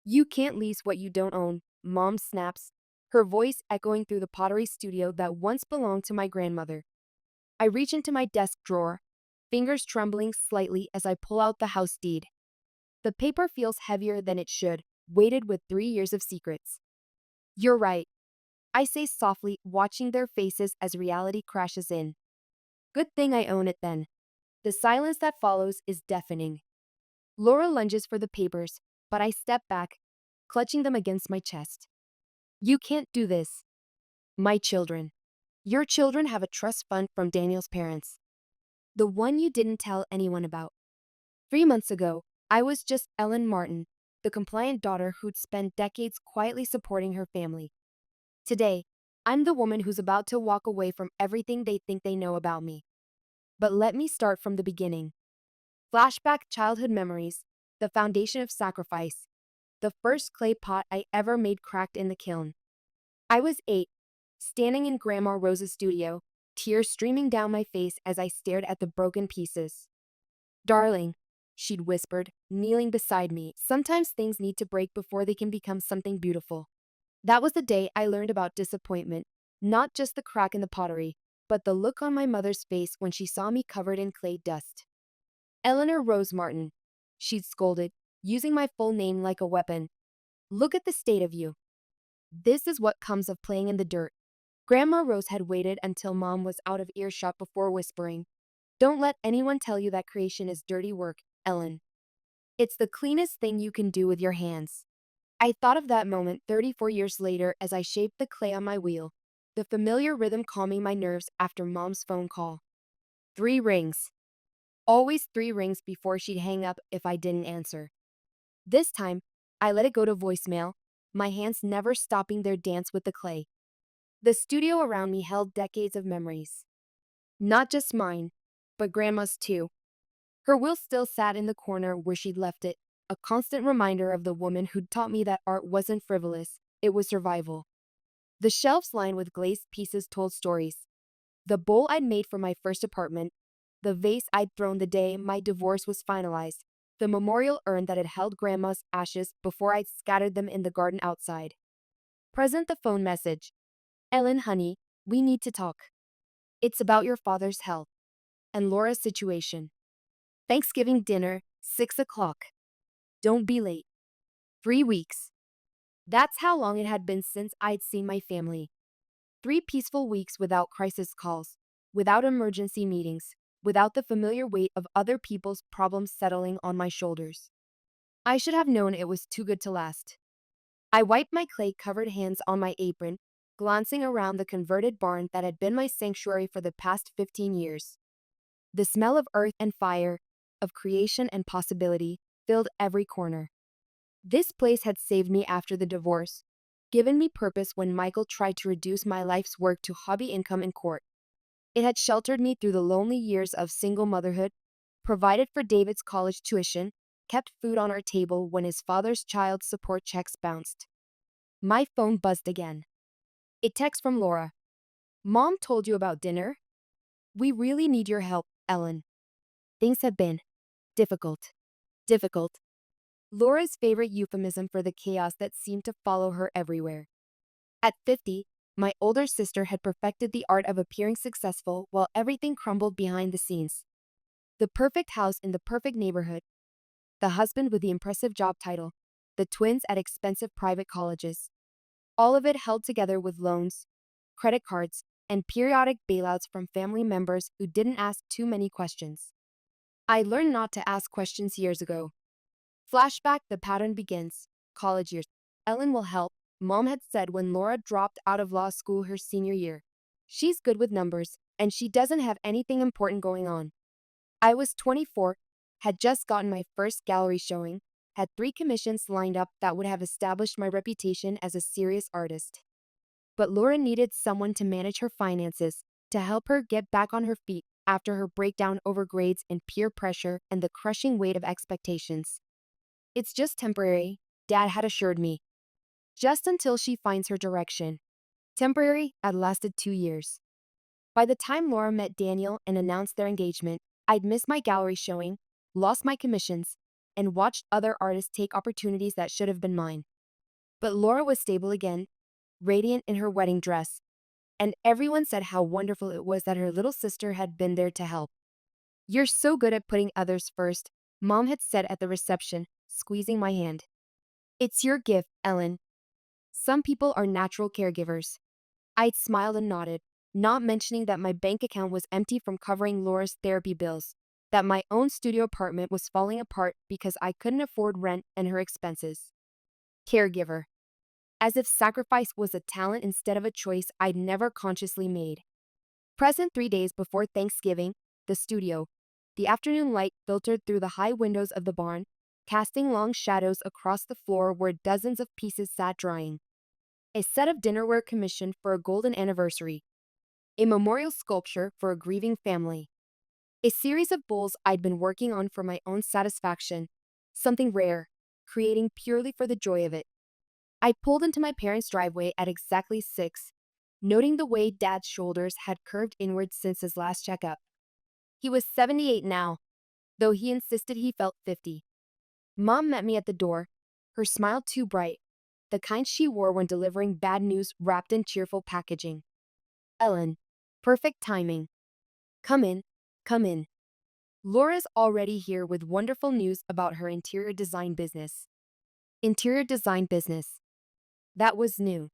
You can't lease what you don't own, Mom snaps, her voice echoing through the pottery studio that once belonged to my grandmother. I reach into my desk drawer, fingers trembling slightly as I pull out the house deed. The paper feels heavier than it should, weighted with 3 years of secrets. You're right, I say softly, watching their faces as reality crashes in. Good thing I own it then. The silence that follows is deafening. Laura lunges for the papers, but I step back, clutching them against my chest. You can't do this. My children. Your children have a trust fund from Daniel's parents. The one you didn't tell anyone about. 3 months ago, I was just Ellen Martin, the compliant daughter who'd spent decades quietly supporting her family. Today, I'm the woman who's about to walk away from everything they think they know about me. But let me start from the beginning. Flashback childhood memories, the foundation of sacrifice. The first clay pot I ever made cracked in the kiln. I was 8, standing in Grandma Rose's studio, tears streaming down my face as I stared at the broken pieces. Darling, she'd whispered, kneeling beside me, sometimes things need to break before they can become something beautiful. That was the day I learned about disappointment, not just the crack in the pottery, but the look on my mother's face when she saw me covered in clay dust. Eleanor Rose Martin, she'd scolded, using my full name like a weapon. Look at the state of you. This is what comes of playing in the dirt. Grandma Rose had waited until Mom was out of earshot before whispering, Don't let anyone tell you that creation is dirty work, Ellen. It's the cleanest thing you can do with your hands. I thought of that moment 34 years later as I shaped the clay on my wheel, the familiar rhythm calming my nerves after Mom's phone call. 3 rings. Always 3 rings before she'd hang up if I didn't answer. This time, I let it go to voicemail, my hands never stopping their dance with the clay. The studio around me held decades of memories. Not just mine, but Grandma's too. Her wheel still sat in the corner where she'd left it, a constant reminder of the woman who'd taught me that art wasn't frivolous, it was survival. The shelves lined with glazed pieces told stories. The bowl I'd made for my first apartment, the vase I'd thrown the day my divorce was finalized, the memorial urn that had held Grandma's ashes before I'd scattered them in the garden outside. Present the phone message. Ellen, honey, we need to talk. It's about your father's health and Laura's situation. Thanksgiving dinner, 6 o'clock. Don't be late. 3 weeks. That's how long it had been since I'd seen my family. 3 peaceful weeks without crisis calls, without emergency meetings, without the familiar weight of other people's problems settling on my shoulders. I should have known it was too good to last. I wiped my clay-covered hands on my apron, glancing around the converted barn that had been my sanctuary for the past 15 years. The smell of earth and fire, of creation and possibility, filled every corner. This place had saved me after the divorce, given me purpose when Michael tried to reduce my life's work to hobby income in court. It had sheltered me through the lonely years of single motherhood, provided for David's college tuition, kept food on our table when his father's child support checks bounced. My phone buzzed again. A text from Laura. Mom told you about dinner? We really need your help, Ellen. Things have been difficult. Difficult. Laura's favorite euphemism for the chaos that seemed to follow her everywhere. At 50, my older sister had perfected the art of appearing successful while everything crumbled behind the scenes. The perfect house in the perfect neighborhood, the husband with the impressive job title, the twins at expensive private colleges. All of it held together with loans, credit cards, and periodic bailouts from family members who didn't ask too many questions. I learned not to ask questions years ago. Flashback, the pattern begins. College years. Ellen will help, Mom had said when Laura dropped out of law school her senior year. She's good with numbers, and she doesn't have anything important going on. I was 24, had just gotten my first gallery showing, had 3 commissions lined up that would have established my reputation as a serious artist. But Laura needed someone to manage her finances, to help her get back on her feet after her breakdown over grades and peer pressure and the crushing weight of expectations. It's just temporary, Dad had assured me. Just until she finds her direction. Temporary had lasted 2 years. By the time Laura met Daniel and announced their engagement, I'd missed my gallery showing, lost my commissions, and watched other artists take opportunities that should have been mine. But Laura was stable again, radiant in her wedding dress, and everyone said how wonderful it was that her little sister had been there to help. "You're so good at putting others first," Mom had said at the reception, squeezing my hand. "It's your gift, Ellen. Some people are natural caregivers." I'd smiled and nodded, not mentioning that my bank account was empty from covering Laura's therapy bills, that my own studio apartment was falling apart because I couldn't afford rent and her expenses. Caregiver. As if sacrifice was a talent instead of a choice I'd never consciously made. Present 3 days before Thanksgiving, the studio. The afternoon light filtered through the high windows of the barn, casting long shadows across the floor where dozens of pieces sat drying. A set of dinnerware commissioned for a golden anniversary. A memorial sculpture for a grieving family. A series of bowls I'd been working on for my own satisfaction. Something rare, creating purely for the joy of it. I pulled into my parents' driveway at exactly 6, noting the way Dad's shoulders had curved inward since his last checkup. He was 78 now, though he insisted he felt 50. Mom met me at the door, her smile too bright, the kind she wore when delivering bad news wrapped in cheerful packaging. "Ellen, perfect timing. Come in, come in. Laura's already here with wonderful news about her interior design business." Interior design business. That was new.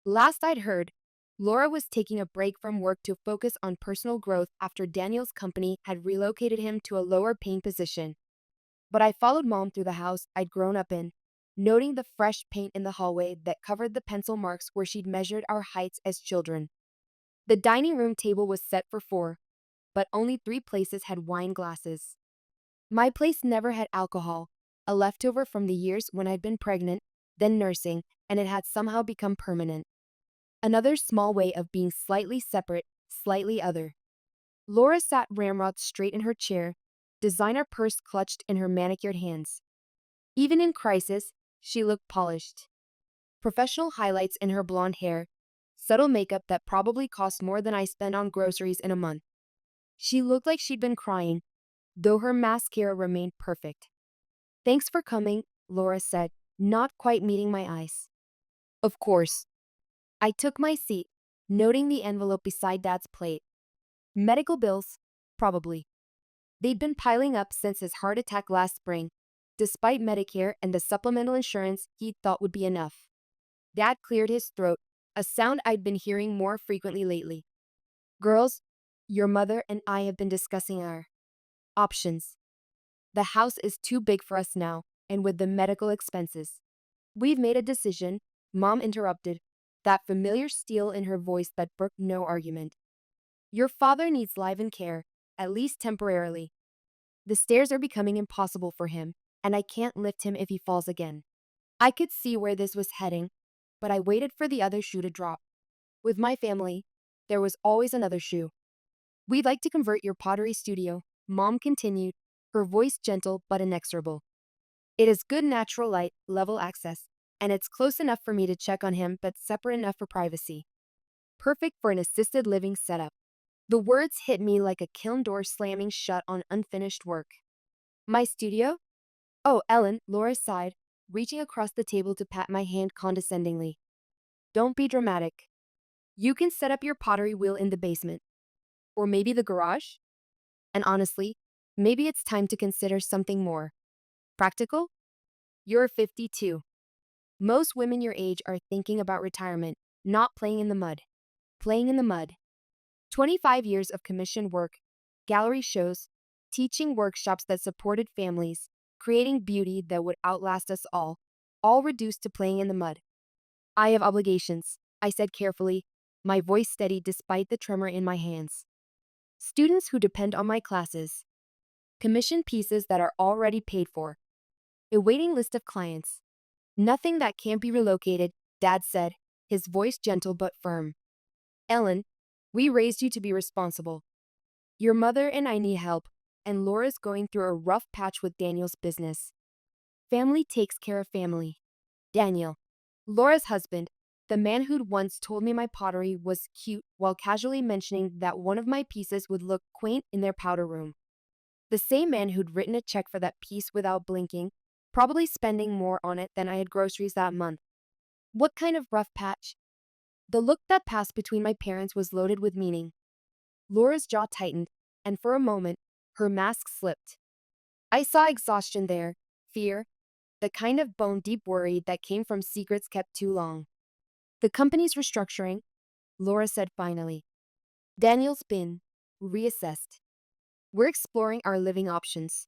Last I'd heard, Laura was taking a break from work to focus on personal growth after Daniel's company had relocated him to a lower-paying position. But I followed Mom through the house I'd grown up in, noting the fresh paint in the hallway that covered the pencil marks where she'd measured our heights as children. The dining room table was set for 4, but only 3 places had wine glasses. My place never had alcohol, a leftover from the years when I'd been pregnant, then nursing, and it had somehow become permanent. Another small way of being slightly separate, slightly other. Laura sat ramrod straight in her chair, designer purse clutched in her manicured hands. Even in crisis, she looked polished. Professional highlights in her blonde hair, subtle makeup that probably cost more than I spend on groceries in a month. She looked like she'd been crying, though her mascara remained perfect. "Thanks for coming," Laura said, not quite meeting my eyes. "Of course." I took my seat, noting the envelope beside Dad's plate. Medical bills, probably. They'd been piling up since his heart attack last spring, despite Medicare and the supplemental insurance he'd thought would be enough. Dad cleared his throat, a sound I'd been hearing more frequently lately. "Girls, your mother and I have been discussing our options. The house is too big for us now, and with the medical expenses. We've made a decision," Mom interrupted, that familiar steel in her voice that brooked no argument. "Your father needs live-in care, at least temporarily. The stairs are becoming impossible for him, and I can't lift him if he falls again." I could see where this was heading, but I waited for the other shoe to drop. With my family, there was always another shoe. "We'd like to convert your pottery studio," Mom continued, her voice gentle but inexorable. "It has good natural light, level access, and it's close enough for me to check on him but separate enough for privacy. Perfect for an assisted living setup." The words hit me like a kiln door slamming shut on unfinished work. "My studio? Oh, Ellen," Laura sighed, reaching across the table to pat my hand condescendingly. "Don't be dramatic. You can set up your pottery wheel in the basement. Or maybe the garage? And honestly, maybe it's time to consider something more practical? You're 52. Most women your age are thinking about retirement, not playing in the mud. Playing in the mud. 25 years of commissioned work, gallery shows, teaching workshops that supported families, creating beauty that would outlast us all reduced to playing in the mud. I have obligations," I said carefully, my voice steady despite the tremor in my hands. "Students who depend on my classes. Commissioned pieces that are already paid for. A waiting list of clients. Nothing that can't be relocated," Dad said, his voice gentle but firm. "Ellen, we raised you to be responsible. Your mother and I need help, and Laura's going through a rough patch with Daniel's business. Family takes care of family." Daniel, Laura's husband, the man who'd once told me my pottery was cute while casually mentioning that one of my pieces would look quaint in their powder room. The same man who'd written a check for that piece without blinking, probably spending more on it than I had groceries that month. What kind of rough patch? The look that passed between my parents was loaded with meaning. Laura's jaw tightened, and for a moment, her mask slipped. I saw exhaustion there, fear, the kind of bone deep worry that came from secrets kept too long. The company's restructuring, Laura said finally. Daniel's been reassessed. We're exploring our living options.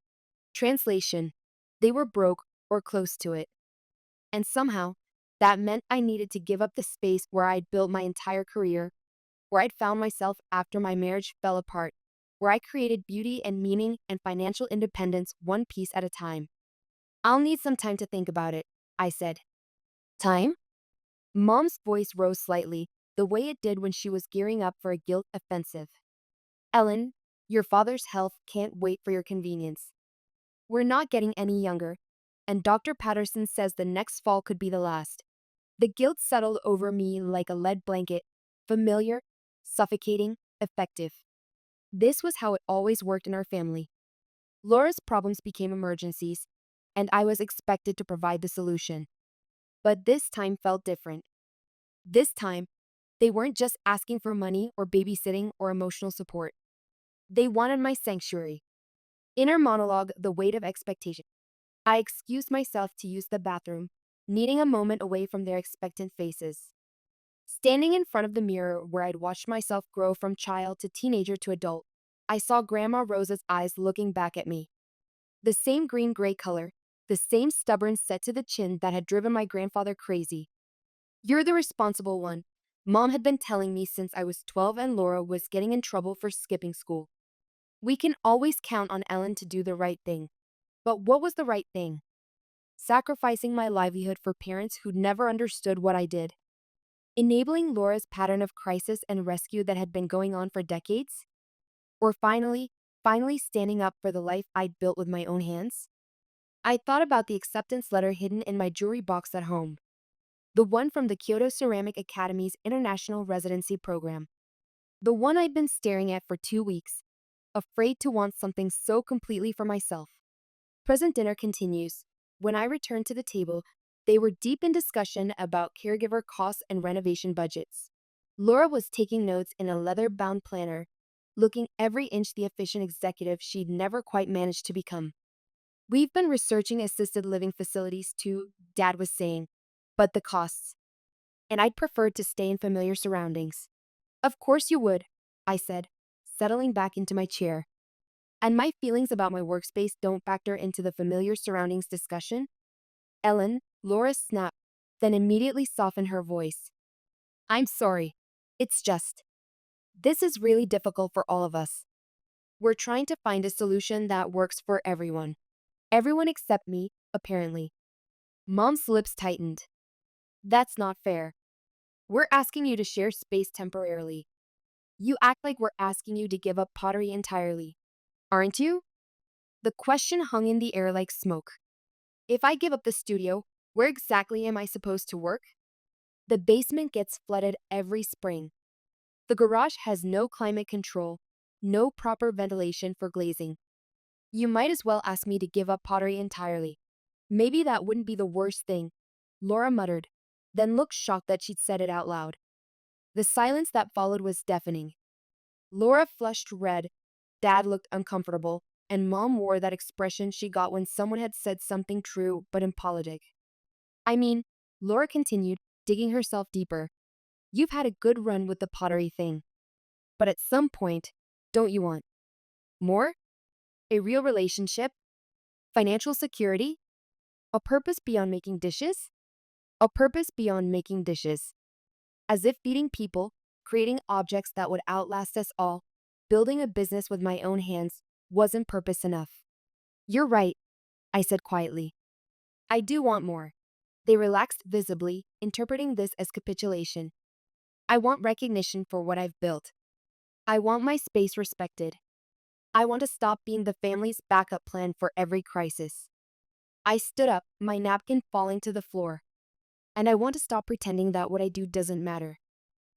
Translation: they were broke or close to it. And somehow, that meant I needed to give up the space where I'd built my entire career, where I'd found myself after my marriage fell apart, where I created beauty and meaning and financial independence one piece at a time. I'll need some time to think about it, I said. Time? Mom's voice rose slightly, the way it did when she was gearing up for a guilt offensive. Ellen, your father's health can't wait for your convenience. We're not getting any younger, and Dr. Patterson says the next fall could be the last. The guilt settled over me like a lead blanket, familiar, suffocating, effective. This was how it always worked in our family. Laura's problems became emergencies, and I was expected to provide the solution. But this time felt different. This time, they weren't just asking for money or babysitting or emotional support. They wanted my sanctuary. Inner monologue, the weight of expectation. I excused myself to use the bathroom, needing a moment away from their expectant faces. Standing in front of the mirror where I'd watched myself grow from child to teenager to adult, I saw Grandma Rosa's eyes looking back at me. The same green-gray color, the same stubborn set to the chin that had driven my grandfather crazy. You're the responsible one, Mom had been telling me since I was 12 and Laura was getting in trouble for skipping school. We can always count on Ellen to do the right thing. But what was the right thing? Sacrificing my livelihood for parents who'd never understood what I did. Enabling Laura's pattern of crisis and rescue that had been going on for decades? Or finally standing up for the life I'd built with my own hands? I thought about the acceptance letter hidden in my jewelry box at home. The one from the Kyoto Ceramic Academy's International Residency Program. The one I'd been staring at for 2 weeks, afraid to want something so completely for myself. Present dinner continues. When I returned to the table, they were deep in discussion about caregiver costs and renovation budgets. Laura was taking notes in a leather-bound planner, looking every inch the efficient executive she'd never quite managed to become. We've been researching assisted living facilities too, Dad was saying, but the costs. And I'd preferred to stay in familiar surroundings. Of course you would, I said, settling back into my chair. And my feelings about my workspace don't factor into the familiar surroundings discussion? Ellen, Laura snapped, then immediately softened her voice. I'm sorry. It's just. This is really difficult for all of us. We're trying to find a solution that works for everyone. Everyone except me, apparently. Mom's lips tightened. That's not fair. We're asking you to share space temporarily. You act like we're asking you to give up pottery entirely. Aren't you? The question hung in the air like smoke. If I give up the studio, where exactly am I supposed to work? The basement gets flooded every spring. The garage has no climate control, no proper ventilation for glazing. You might as well ask me to give up pottery entirely. Maybe that wouldn't be the worst thing, Laura muttered, then looked shocked that she'd said it out loud. The silence that followed was deafening. Laura flushed red, Dad looked uncomfortable, and Mom wore that expression she got when someone had said something true but impolitic. I mean, Laura continued, digging herself deeper. You've had a good run with the pottery thing. But at some point, don't you want more? A real relationship? Financial security? A purpose beyond making dishes? A purpose beyond making dishes. As if feeding people, creating objects that would outlast us all, building a business with my own hands wasn't purpose enough. You're right, I said quietly. I do want more. They relaxed visibly, interpreting this as capitulation. I want recognition for what I've built. I want my space respected. I want to stop being the family's backup plan for every crisis. I stood up, my napkin falling to the floor. And I want to stop pretending that what I do doesn't matter.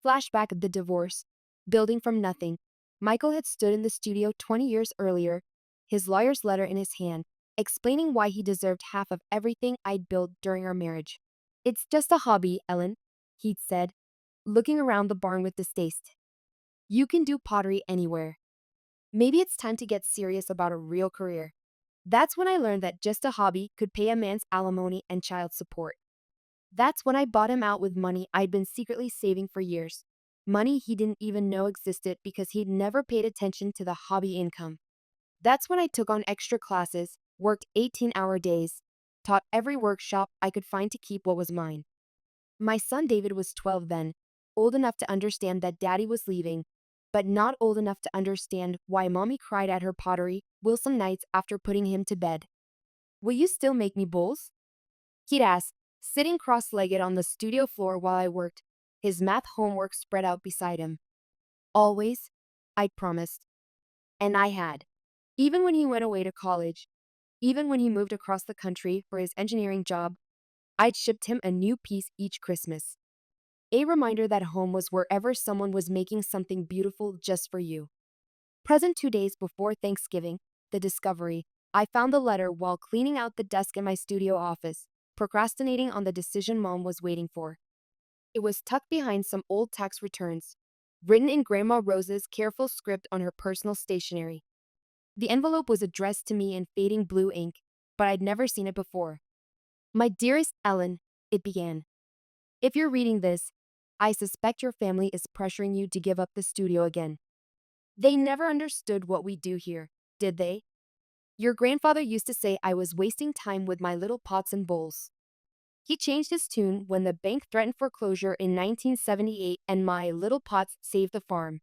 Flashback of the divorce. Building from nothing. Michael had stood in the studio 20 years earlier, his lawyer's letter in his hand, explaining why he deserved half of everything I'd built during our marriage. "It's just a hobby, Ellen," he'd said, looking around the barn with distaste. "You can do pottery anywhere. Maybe it's time to get serious about a real career." That's when I learned that just a hobby could pay a man's alimony and child support. That's when I bought him out with money I'd been secretly saving for years. Money he didn't even know existed because he'd never paid attention to the hobby income. That's when I took on extra classes, worked 18-hour days, taught every workshop I could find to keep what was mine. My son David was 12 then, old enough to understand that daddy was leaving, but not old enough to understand why mommy cried at her pottery Wilson nights after putting him to bed. "Will you still make me bowls?" he'd ask, sitting cross-legged on the studio floor while I worked, his math homework spread out beside him. "Always," I'd promised. And I had. Even when he went away to college, even when he moved across the country for his engineering job, I'd shipped him a new piece each Christmas. A reminder that home was wherever someone was making something beautiful just for you. Present 2 days before Thanksgiving, the discovery, I found the letter while cleaning out the desk in my studio office, procrastinating on the decision Mom was waiting for. It was tucked behind some old tax returns, written in Grandma Rose's careful script on her personal stationery. The envelope was addressed to me in fading blue ink, but I'd never seen it before. "My dearest Ellen," it began. "If you're reading this, I suspect your family is pressuring you to give up the studio again. They never understood what we do here, did they? Your grandfather used to say I was wasting time with my little pots and bowls. He changed his tune when the bank threatened foreclosure in 1978 and my little pots saved the farm."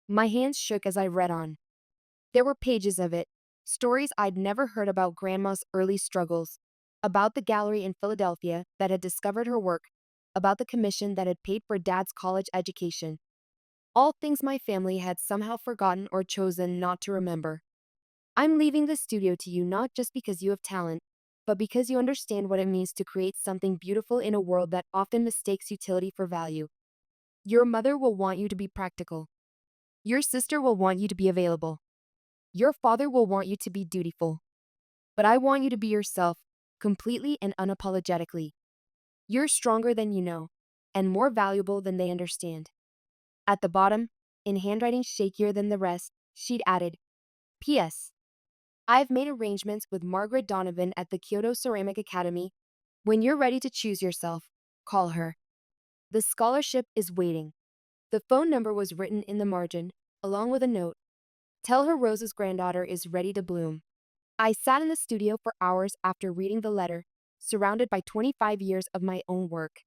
My hands shook as I read on. There were pages of it, stories I'd never heard about Grandma's early struggles, about the gallery in Philadelphia that had discovered her work, about the commission that had paid for Dad's college education. All things my family had somehow forgotten or chosen not to remember. "I'm leaving the studio to you not just because you have talent, but because you understand what it means to create something beautiful in a world that often mistakes utility for value. Your mother will want you to be practical. Your sister will want you to be available. Your father will want you to be dutiful. But I want you to be yourself, completely and unapologetically. You're stronger than you know, and more valuable than they understand." At the bottom, in handwriting shakier than the rest, she'd added, "P.S. I've made arrangements with Margaret Donovan at the Kyoto Ceramic Academy. When you're ready to choose yourself, call her. The scholarship is waiting." The phone number was written in the margin, along with a note. "Tell her Rose's granddaughter is ready to bloom." I sat in the studio for hours after reading the letter, surrounded by 25 years of my own work.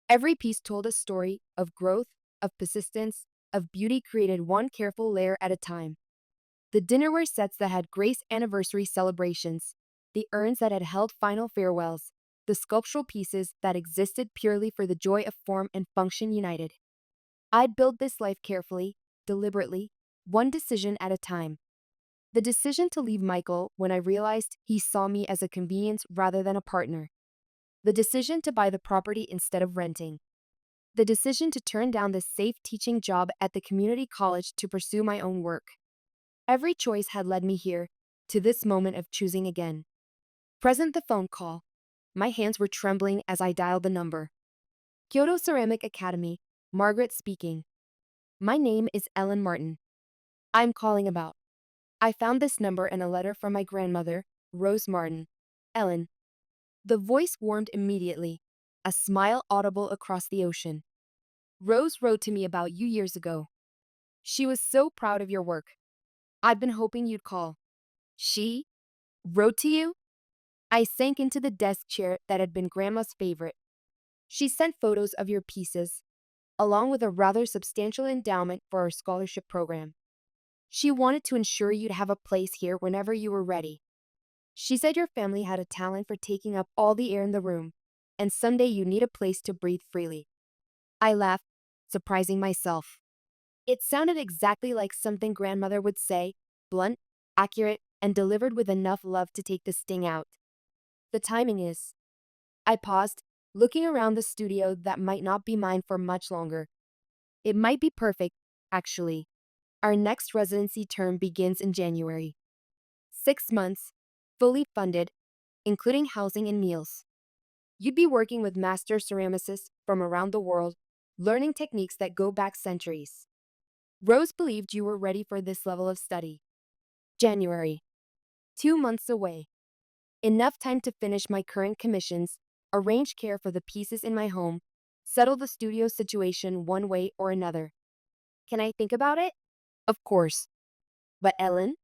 Every piece told a story of growth, of persistence, of beauty created one careful layer at a time. The dinnerware sets that had Grace anniversary celebrations, the urns that had held final farewells, the sculptural pieces that existed purely for the joy of form and function united. I'd built this life carefully, deliberately, one decision at a time. The decision to leave Michael when I realized he saw me as a convenience rather than a partner. The decision to buy the property instead of renting. The decision to turn down the safe teaching job at the community college to pursue my own work. Every choice had led me here, to this moment of choosing again. Present the phone call. My hands were trembling as I dialed the number. "Kyoto Ceramic Academy, Margaret speaking. My name is Ellen Martin. I'm calling about." I found this number in a letter from my grandmother, Rose Martin. "Ellen." The voice warmed immediately, a smile audible across the ocean. "Rose wrote to me about you years ago. She was so proud of your work. I've been hoping you'd call." "She wrote to you?" I sank into the desk chair that had been Grandma's favorite. "She sent photos of your pieces, along with a rather substantial endowment for our scholarship program. She wanted to ensure you'd have a place here whenever you were ready. She said your family had a talent for taking up all the air in the room, and someday you need a place to breathe freely." I laughed, surprising myself. It sounded exactly like something Grandmother would say, blunt, accurate, and delivered with enough love to take the sting out. "The timing is." I paused, looking around the studio that might not be mine for much longer. "It might be perfect, actually. Our next residency term begins in January." 6 months, fully funded, including housing and meals. You'd be working with master ceramicists from around the world, learning techniques that go back centuries. Rose believed you were ready for this level of study. January. 2 months away. Enough time to finish my current commissions, arrange care for the pieces in my home, settle the studio situation one way or another. Can I think about it? Of course. But Ellen?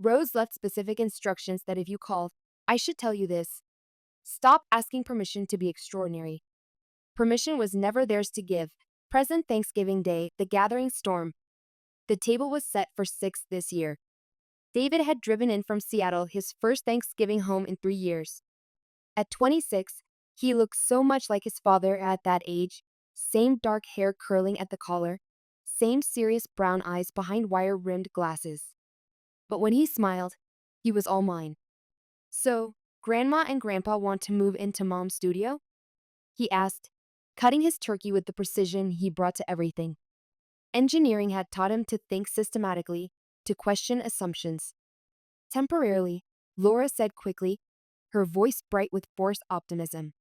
Rose left specific instructions that if you called, I should tell you this. Stop asking permission to be extraordinary. Permission was never theirs to give. Present Thanksgiving Day, the gathering storm. The table was set for 6 this year. David had driven in from Seattle, his first Thanksgiving home in 3 years. At 26, he looked so much like his father at that age, same dark hair curling at the collar, same serious brown eyes behind wire-rimmed glasses. But when he smiled, he was all mine. So, Grandma and Grandpa want to move into Mom's studio? He asked, cutting his turkey with the precision he brought to everything. Engineering had taught him to think systematically, to question assumptions. Temporarily, Laura said quickly, her voice bright with forced optimism.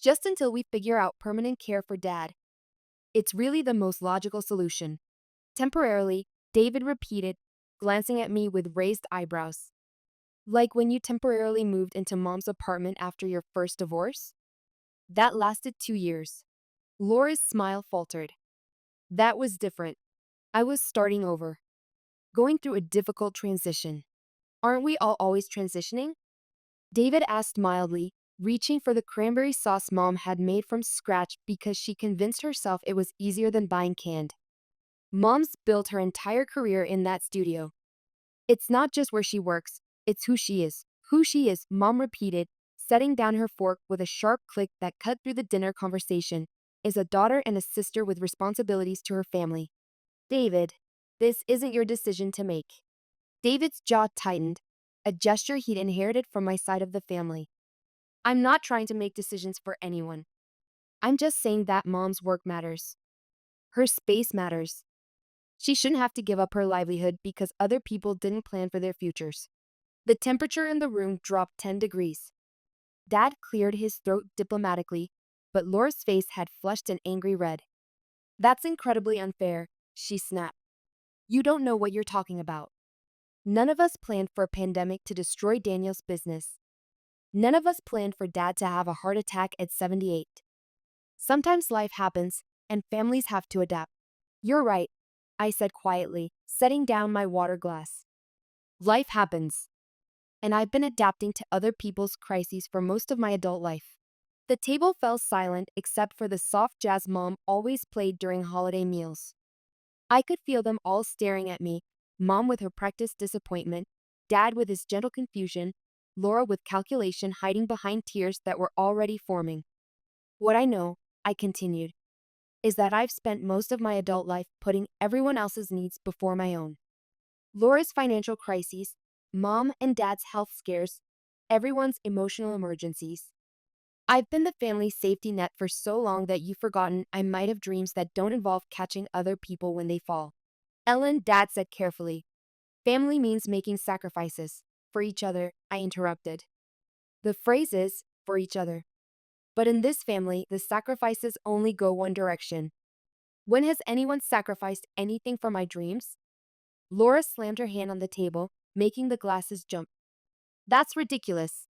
Just until we figure out permanent care for Dad. It's really the most logical solution. Temporarily, David repeated, glancing at me with raised eyebrows. Like when you temporarily moved into Mom's apartment after your first divorce? That lasted 2 years. Laura's smile faltered. That was different. I was starting over. Going through a difficult transition. Aren't we all always transitioning? David asked mildly, reaching for the cranberry sauce Mom had made from scratch because she convinced herself it was easier than buying canned. Mom's built her entire career in that studio. It's not just where she works, it's who she is. Who she is, Mom repeated, setting down her fork with a sharp click that cut through the dinner conversation, is a daughter and a sister with responsibilities to her family. David, this isn't your decision to make. David's jaw tightened, a gesture he'd inherited from my side of the family. I'm not trying to make decisions for anyone. I'm just saying that Mom's work matters. Her space matters. She shouldn't have to give up her livelihood because other people didn't plan for their futures. The temperature in the room dropped 10 degrees. Dad cleared his throat diplomatically, but Laura's face had flushed an angry red. That's incredibly unfair, she snapped. You don't know what you're talking about. None of us planned for a pandemic to destroy Daniel's business. None of us planned for Dad to have a heart attack at 78. Sometimes life happens, and families have to adapt. You're right, I said quietly, setting down my water glass. Life happens. And I've been adapting to other people's crises for most of my adult life. The table fell silent except for the soft jazz Mom always played during holiday meals. I could feel them all staring at me, Mom with her practiced disappointment, Dad with his gentle confusion, Laura with calculation hiding behind tears that were already forming. What I know, I continued, is that I've spent most of my adult life putting everyone else's needs before my own. Laura's financial crises, Mom and Dad's health scares, everyone's emotional emergencies. I've been the family safety net for so long that you've forgotten I might have dreams that don't involve catching other people when they fall. Ellen, Dad said carefully. Family means making sacrifices. For each other, I interrupted. The phrase is, for each other. But in this family, the sacrifices only go one direction. When has anyone sacrificed anything for my dreams? Laura slammed her hand on the table, making the glasses jump. That's ridiculous.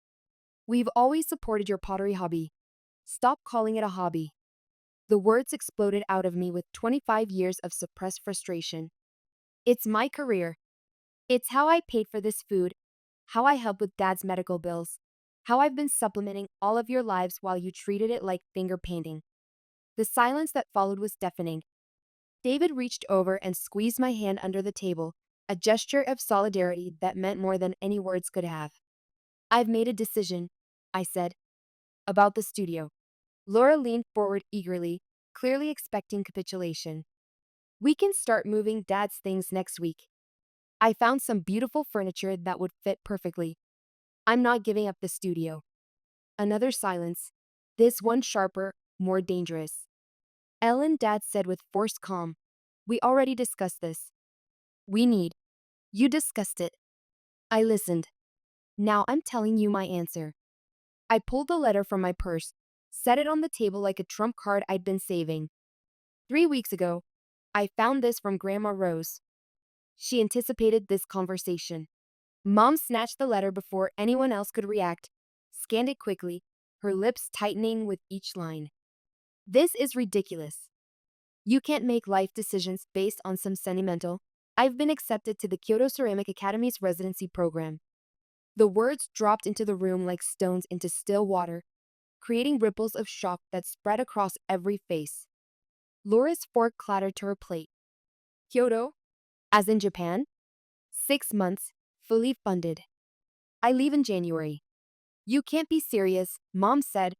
We've always supported your pottery hobby. Stop calling it a hobby. The words exploded out of me with 25 years of suppressed frustration. It's my career. It's how I paid for this food, how I helped with Dad's medical bills, how I've been supplementing all of your lives while you treated it like finger painting. The silence that followed was deafening. David reached over and squeezed my hand under the table, a gesture of solidarity that meant more than any words could have. I've made a decision, I said, about the studio. Laura leaned forward eagerly, clearly expecting capitulation. We can start moving Dad's things next week. I found some beautiful furniture that would fit perfectly. I'm not giving up the studio. Another silence, this one sharper, more dangerous. Ellen, Dad said with forced calm, we already discussed this. We need. You discussed it. I listened. Now I'm telling you my answer. I pulled the letter from my purse, set it on the table like a trump card I'd been saving. 3 weeks ago, I found this from Grandma Rose. She anticipated this conversation. Mom snatched the letter before anyone else could react, scanned it quickly, her lips tightening with each line. This is ridiculous. You can't make life decisions based on some sentimental. I've been accepted to the Kyoto Ceramic Academy's residency program. The words dropped into the room like stones into still water, creating ripples of shock that spread across every face. Laura's fork clattered to her plate. Kyoto? As in Japan? 6 months, fully funded. I leave in January. You can't be serious, Mom said,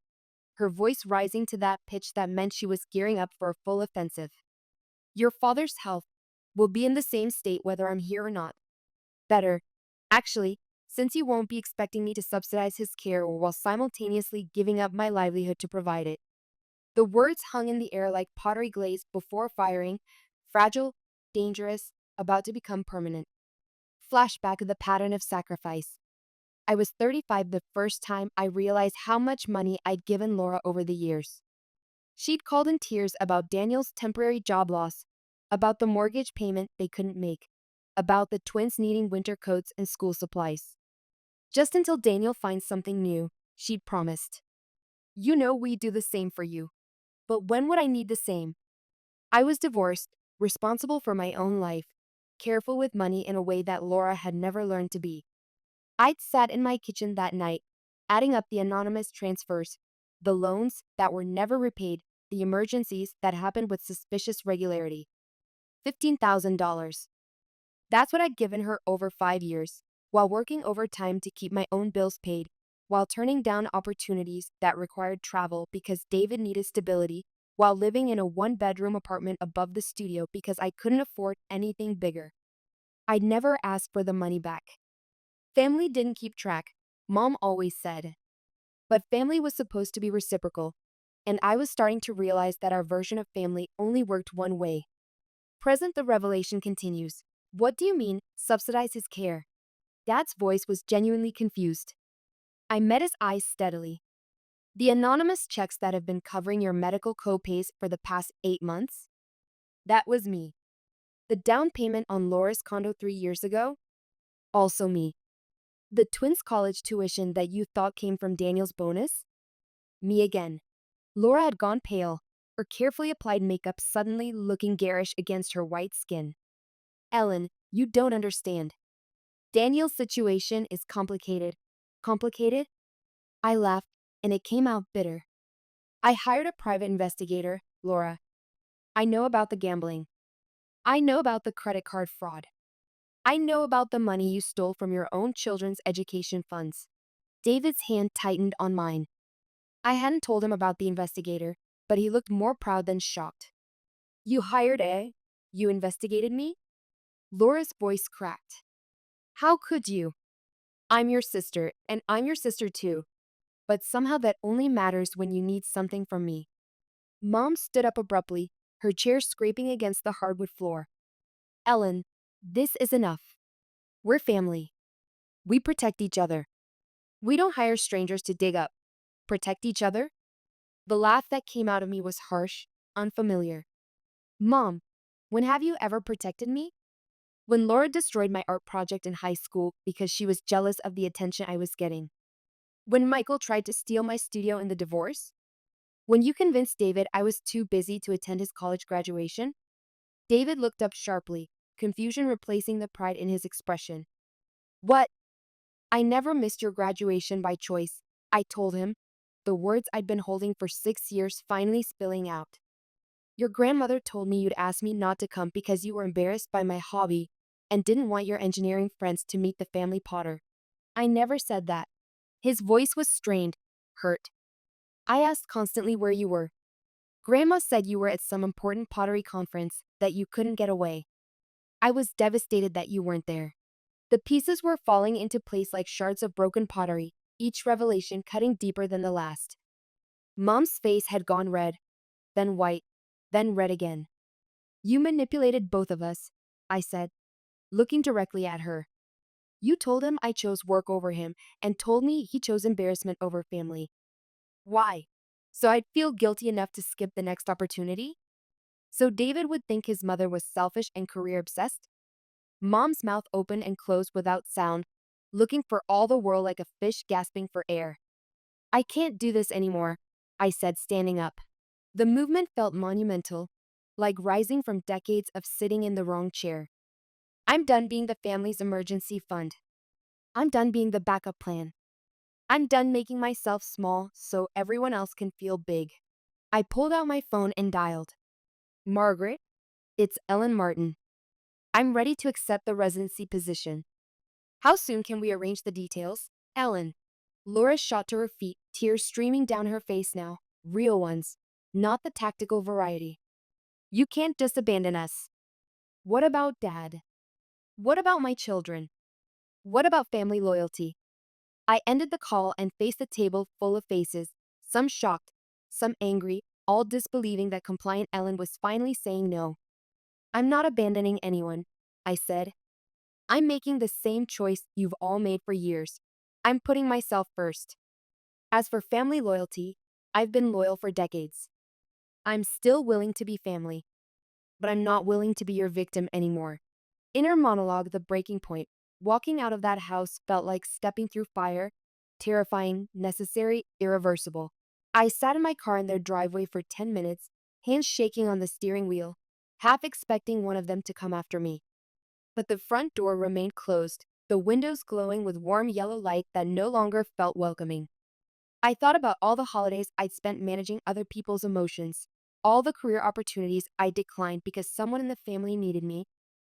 her voice rising to that pitch that meant she was gearing up for a full offensive. Your father's health will be in the same state whether I'm here or not. Better, actually, since you won't be expecting me to subsidize his care while simultaneously giving up my livelihood to provide it. The words hung in the air like pottery glaze before firing, fragile, dangerous, about to become permanent. Flashback of the pattern of sacrifice. I was 35 the first time I realized how much money I'd given Laura over the years. She'd called in tears about Daniel's temporary job loss, about the mortgage payment they couldn't make, about the twins needing winter coats and school supplies. Just until Daniel finds something new, she'd promised. You know we'd do the same for you. But when would I need the same? I was divorced, responsible for my own life, careful with money in a way that Laura had never learned to be. I'd sat in my kitchen that night, adding up the anonymous transfers, the loans that were never repaid, the emergencies that happened with suspicious regularity. $15,000. That's what I'd given her over 5 years, while working overtime to keep my own bills paid, while turning down opportunities that required travel because David needed stability, while living in a one-bedroom apartment above the studio because I couldn't afford anything bigger. I'd never asked for the money back. Family didn't keep track, Mom always said. But family was supposed to be reciprocal, and I was starting to realize that our version of family only worked one way. Present, the revelation continues. What do you mean, subsidize his care? Dad's voice was genuinely confused. I met his eyes steadily. The anonymous checks that have been covering your medical co-pays for the past 8 months? That was me. The down payment on Laura's condo 3 years ago? Also me. The twins' college tuition that you thought came from Daniel's bonus? Me again. Laura had gone pale, her carefully applied makeup suddenly looking garish against her white skin. Ellen, you don't understand. Daniel's situation is complicated. Complicated? I laughed, and it came out bitter. I hired a private investigator, Laura. I know about the gambling. I know about the credit card fraud. I know about the money you stole from your own children's education funds. David's hand tightened on mine. I hadn't told him about the investigator, but he looked more proud than shocked. You hired a? You investigated me? Laura's voice cracked. How could you? I'm your sister, and I'm your sister too. But somehow that only matters when you need something from me. Mom stood up abruptly, her chair scraping against the hardwood floor. Ellen, this is enough. We're family. We protect each other. We don't hire strangers to dig up. Protect each other? The laugh that came out of me was harsh, unfamiliar. Mom, when have you ever protected me? When Laura destroyed my art project in high school because she was jealous of the attention I was getting. When Michael tried to steal my studio in the divorce? When you convinced David I was too busy to attend his college graduation? David looked up sharply, confusion replacing the pride in his expression. What? I never missed your graduation by choice, I told him, the words I'd been holding for 6 years finally spilling out. Your grandmother told me you'd ask me not to come because you were embarrassed by my hobby and didn't want your engineering friends to meet the family potter. I never said that. His voice was strained, hurt. I asked constantly where you were. Grandma said you were at some important pottery conference, that you couldn't get away. I was devastated that you weren't there. The pieces were falling into place like shards of broken pottery, each revelation cutting deeper than the last. Mom's face had gone red, then white, then red again. You manipulated both of us, I said, looking directly at her. You told him I chose work over him and told me he chose embarrassment over family. Why? So I'd feel guilty enough to skip the next opportunity? So David would think his mother was selfish and career obsessed? Mom's mouth opened and closed without sound, looking for all the world like a fish gasping for air. I can't do this anymore, I said, standing up. The movement felt monumental, like rising from decades of sitting in the wrong chair. I'm done being the family's emergency fund. I'm done being the backup plan. I'm done making myself small so everyone else can feel big. I pulled out my phone and dialed. Margaret, it's Ellen Martin. I'm ready to accept the residency position. How soon can we arrange the details? Ellen. Laura shot to her feet, tears streaming down her face now. Real ones, not the tactical variety. You can't just abandon us. What about Dad? What about my children? What about family loyalty? I ended the call and faced a table full of faces, some shocked, some angry, all disbelieving that compliant Ellen was finally saying no. I'm not abandoning anyone, I said. I'm making the same choice you've all made for years. I'm putting myself first. As for family loyalty, I've been loyal for decades. I'm still willing to be family, but I'm not willing to be your victim anymore. Inner monologue, the breaking point. Walking out of that house felt like stepping through fire, terrifying, necessary, irreversible. I sat in my car in their driveway for 10 minutes, hands shaking on the steering wheel, half expecting one of them to come after me. But the front door remained closed, the windows glowing with warm yellow light that no longer felt welcoming. I thought about all the holidays I'd spent managing other people's emotions, all the career opportunities I declined because someone in the family needed me,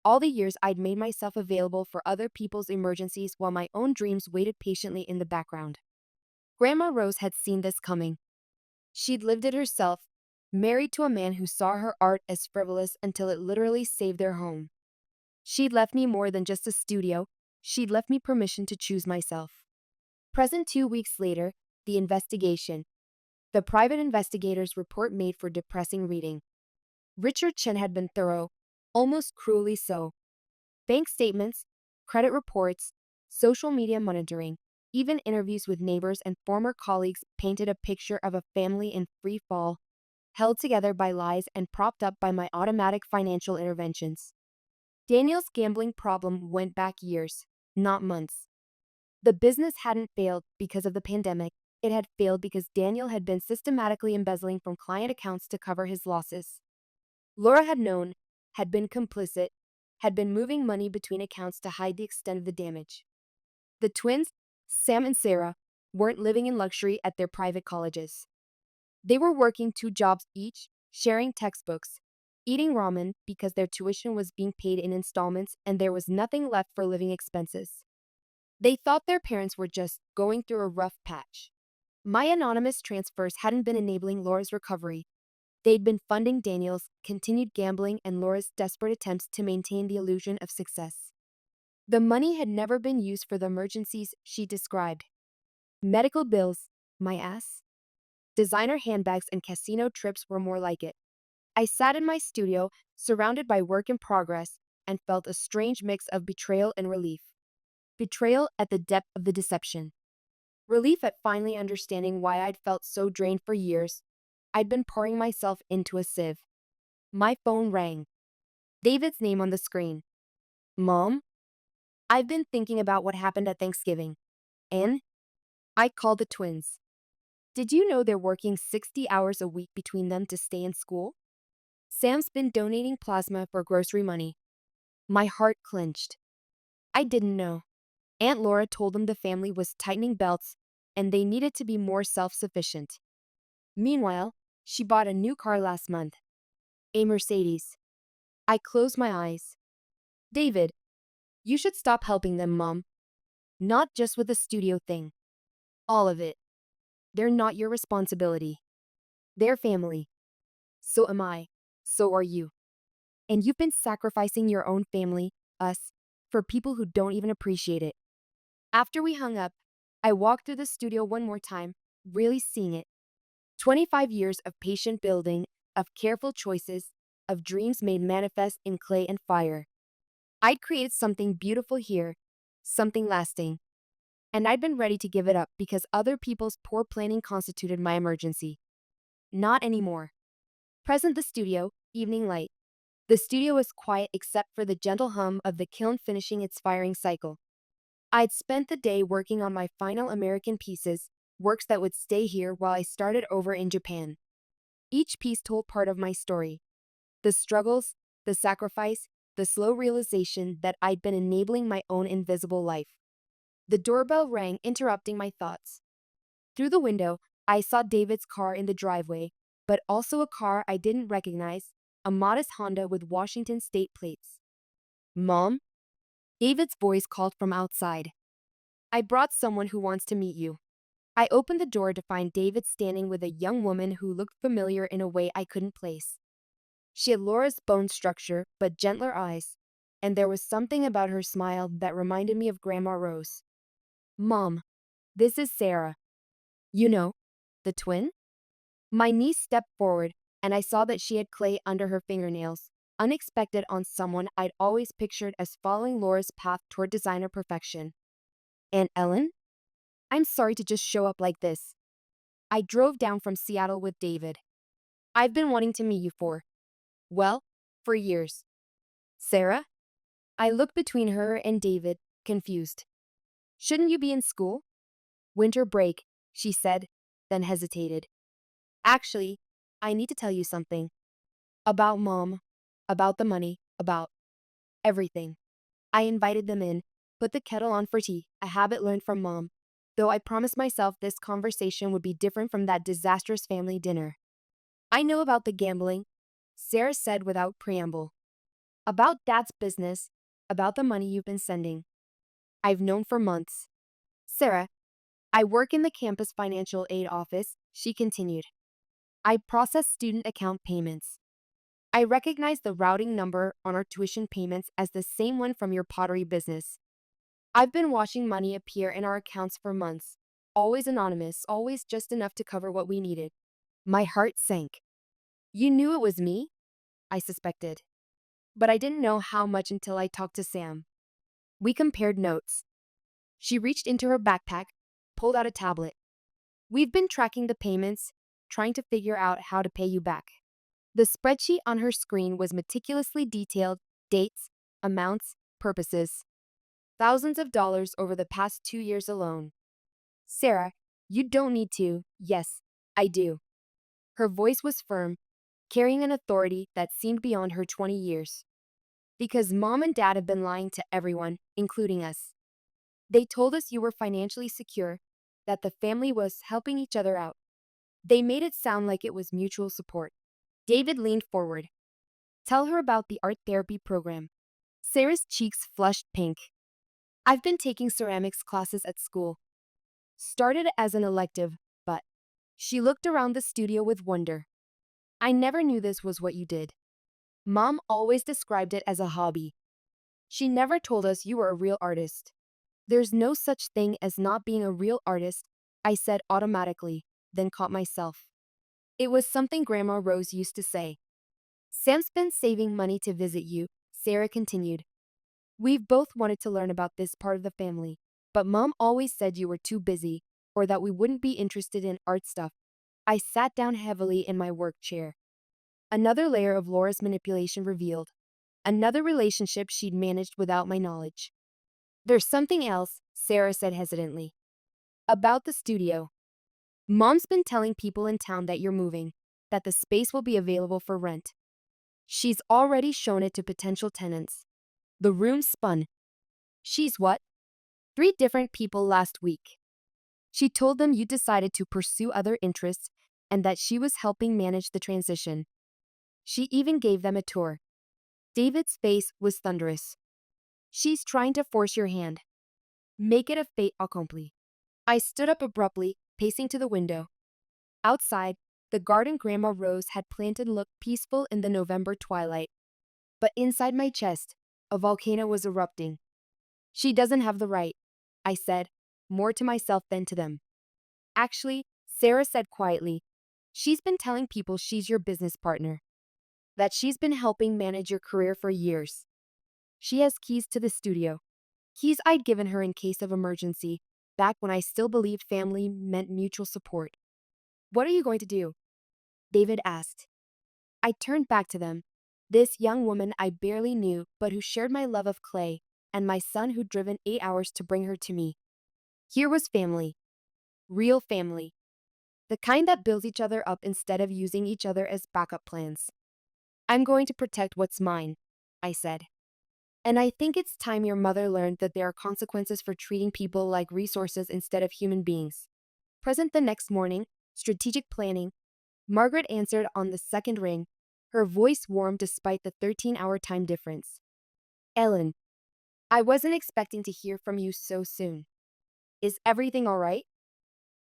all the years I'd made myself available for other people's emergencies while my own dreams waited patiently in the background. Grandma Rose had seen this coming. She'd lived it herself, married to a man who saw her art as frivolous until it literally saved their home. She'd left me more than just a studio, she'd left me permission to choose myself. Present 2 weeks later, the investigation. The private investigator's report made for depressing reading. Richard Chen had been thorough, almost cruelly so. Bank statements, credit reports, social media monitoring, even interviews with neighbors and former colleagues painted a picture of a family in free fall, held together by lies and propped up by my automatic financial interventions. Daniel's gambling problem went back years, not months. The business hadn't failed because of the pandemic. It had failed because Daniel had been systematically embezzling from client accounts to cover his losses. Laura had known, had been complicit, had been moving money between accounts to hide the extent of the damage. The twins, Sam and Sarah, weren't living in luxury at their private colleges. They were working 2 jobs each, sharing textbooks, eating ramen because their tuition was being paid in installments and there was nothing left for living expenses. They thought their parents were just going through a rough patch. My anonymous transfers hadn't been enabling Laura's recovery. They'd been funding Daniel's continued gambling and Laura's desperate attempts to maintain the illusion of success. The money had never been used for the emergencies she described. Medical bills, my ass. Designer handbags and casino trips were more like it. I sat in my studio, surrounded by work in progress, and felt a strange mix of betrayal and relief. Betrayal at the depth of the deception. Relief at finally understanding why I'd felt so drained for years. I'd been pouring myself into a sieve. My phone rang. David's name on the screen. Mom? I've been thinking about what happened at Thanksgiving. And? I called the twins. Did you know they're working 60 hours a week between them to stay in school? Sam's been donating plasma for grocery money. My heart clenched. I didn't know. Aunt Laura told them the family was tightening belts and they needed to be more self-sufficient. Meanwhile, she bought a new car last month. A Mercedes. I closed my eyes. David, you should stop helping them, Mom. Not just with the studio thing. All of it. They're not your responsibility. They're family. So am I. So are you. And you've been sacrificing your own family, us, for people who don't even appreciate it. After we hung up, I walked through the studio one more time, really seeing it. 25 years of patient building, of careful choices, of dreams made manifest in clay and fire. I'd created something beautiful here, something lasting. And I'd been ready to give it up because other people's poor planning constituted my emergency. Not anymore. Present the studio, evening light. The studio was quiet except for the gentle hum of the kiln finishing its firing cycle. I'd spent the day working on my final American pieces, works that would stay here while I started over in Japan. Each piece told part of my story. The struggles, the sacrifice, the slow realization that I'd been enabling my own invisible life. The doorbell rang, interrupting my thoughts. Through the window, I saw David's car in the driveway, but also a car I didn't recognize, a modest Honda with Washington state plates. Mom? David's voice called from outside. I brought someone who wants to meet you. I opened the door to find David standing with a young woman who looked familiar in a way I couldn't place. She had Laura's bone structure, but gentler eyes, and there was something about her smile that reminded me of Grandma Rose. Mom, this is Sarah. You know, the twin? My niece stepped forward, and I saw that she had clay under her fingernails, unexpected on someone I'd always pictured as following Laura's path toward designer perfection. Aunt Ellen? I'm sorry to just show up like this. I drove down from Seattle with David. I've been wanting to meet you well, for years. Sarah? I looked between her and David, confused. Shouldn't you be in school? Winter break, she said, then hesitated. Actually, I need to tell you something. About Mom, about the money, about everything. I invited them in, put the kettle on for tea, a habit learned from Mom, though I promised myself this conversation would be different from that disastrous family dinner. I know about the gambling, Sarah said without preamble. About Dad's business, about the money you've been sending. I've known for months. Sarah, I work in the campus financial aid office, she continued. I process student account payments. I recognize the routing number on our tuition payments as the same one from your pottery business. I've been watching money appear in our accounts for months, always anonymous, always just enough to cover what we needed. My heart sank. You knew it was me? I suspected. But I didn't know how much until I talked to Sam. We compared notes. She reached into her backpack, pulled out a tablet. We've been tracking the payments, trying to figure out how to pay you back. The spreadsheet on her screen was meticulously detailed, dates, amounts, purposes. Thousands of dollars over the past 2 years alone. Sarah, you don't need to. Yes, I do. Her voice was firm, carrying an authority that seemed beyond her 20 years. Because Mom and Dad have been lying to everyone, including us. They told us you were financially secure, that the family was helping each other out. They made it sound like it was mutual support. David leaned forward. Tell her about the art therapy program. Sarah's cheeks flushed pink. I've been taking ceramics classes at school. Started as an elective, but she looked around the studio with wonder. I never knew this was what you did. Mom always described it as a hobby. She never told us you were a real artist. There's no such thing as not being a real artist, I said automatically, then caught myself. It was something Grandma Rose used to say. Sam's been saving money to visit you, Sarah continued. We've both wanted to learn about this part of the family, but Mom always said you were too busy, or that we wouldn't be interested in art stuff. I sat down heavily in my work chair. Another layer of Laura's manipulation revealed. Another relationship she'd managed without my knowledge. There's something else, Sarah said hesitantly. About the studio. Mom's been telling people in town that you're moving, that the space will be available for rent. She's already shown it to potential tenants. The room spun. She's what? 3 different people last week. She told them you decided to pursue other interests and that she was helping manage the transition. She even gave them a tour. David's face was thunderous. She's trying to force your hand. Make it a fait accompli. I stood up abruptly, pacing to the window. Outside, the garden Grandma Rose had planted looked peaceful in the November twilight. But inside my chest, a volcano was erupting. She doesn't have the right, I said, more to myself than to them. Actually, Sarah said quietly, she's been telling people she's your business partner. That she's been helping manage your career for years. She has keys to the studio. Keys I'd given her in case of emergency, back when I still believed family meant mutual support. What are you going to do? David asked. I turned back to them. This young woman I barely knew, but who shared my love of clay, and my son who'd driven 8 hours to bring her to me. Here was family. Real family. The kind that builds each other up instead of using each other as backup plans. I'm going to protect what's mine, I said. And I think it's time your mother learned that there are consequences for treating people like resources instead of human beings. Present the next morning, strategic planning. Margaret answered on the second ring, her voice warm despite the 13-hour time difference. Ellen, I wasn't expecting to hear from you so soon. Is everything all right?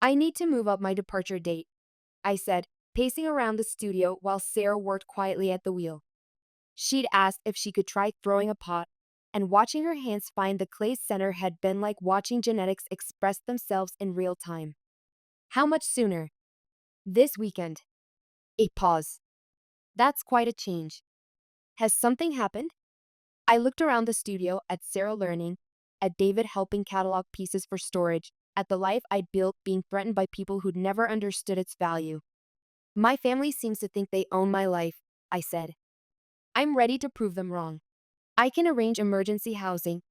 I need to move up my departure date, I said, pacing around the studio while Sarah worked quietly at the wheel. She'd asked if she could try throwing a pot, and watching her hands find the clay center had been like watching genetics express themselves in real time. How much sooner? This weekend. A pause. That's quite a change. Has something happened? I looked around the studio at Sarah learning, at David helping catalog pieces for storage, at the life I'd built being threatened by people who'd never understood its value. My family seems to think they own my life, I said. I'm ready to prove them wrong. I can arrange emergency housing,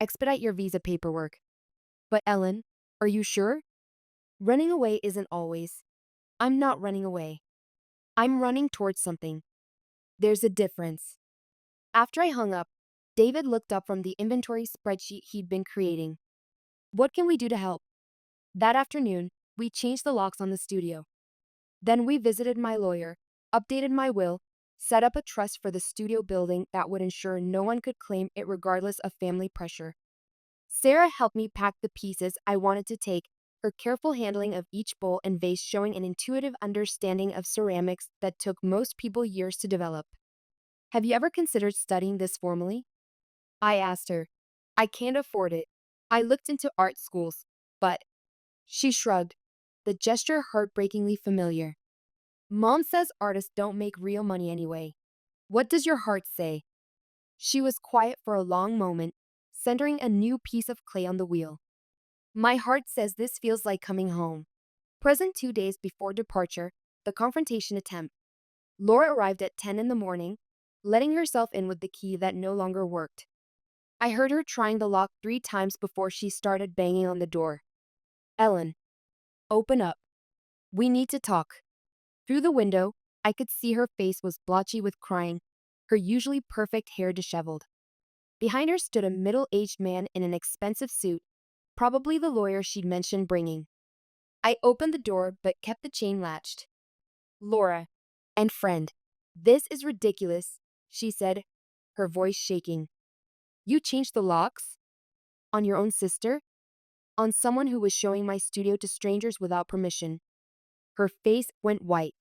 expedite your visa paperwork. But Ellen, are you sure? Running away isn't always. I'm not running away. I'm running towards something. There's a difference. After I hung up, David looked up from the inventory spreadsheet he'd been creating. What can we do to help? That afternoon, we changed the locks on the studio. Then we visited my lawyer, updated my will, set up a trust for the studio building that would ensure no one could claim it regardless of family pressure. Sarah helped me pack the pieces I wanted to take, her careful handling of each bowl and vase showing an intuitive understanding of ceramics that took most people years to develop. Have you ever considered studying this formally? I asked her. I can't afford it. I looked into art schools, but she shrugged, the gesture heartbreakingly familiar. Mom says artists don't make real money anyway. What does your heart say? She was quiet for a long moment, centering a new piece of clay on the wheel. My heart says this feels like coming home. Present 2 days before departure, the confrontation attempt. Laura arrived at 10 in the morning, letting herself in with the key that no longer worked. I heard her trying the lock 3 times before she started banging on the door. Ellen, open up. We need to talk. Through the window, I could see her face was blotchy with crying, her usually perfect hair disheveled. Behind her stood a middle-aged man in an expensive suit, probably the lawyer she'd mentioned bringing. I opened the door but kept the chain latched. Laura, and friend, this is ridiculous, she said, her voice shaking. You changed the locks? On your own sister? On someone who was showing my studio to strangers without permission. Her face went white.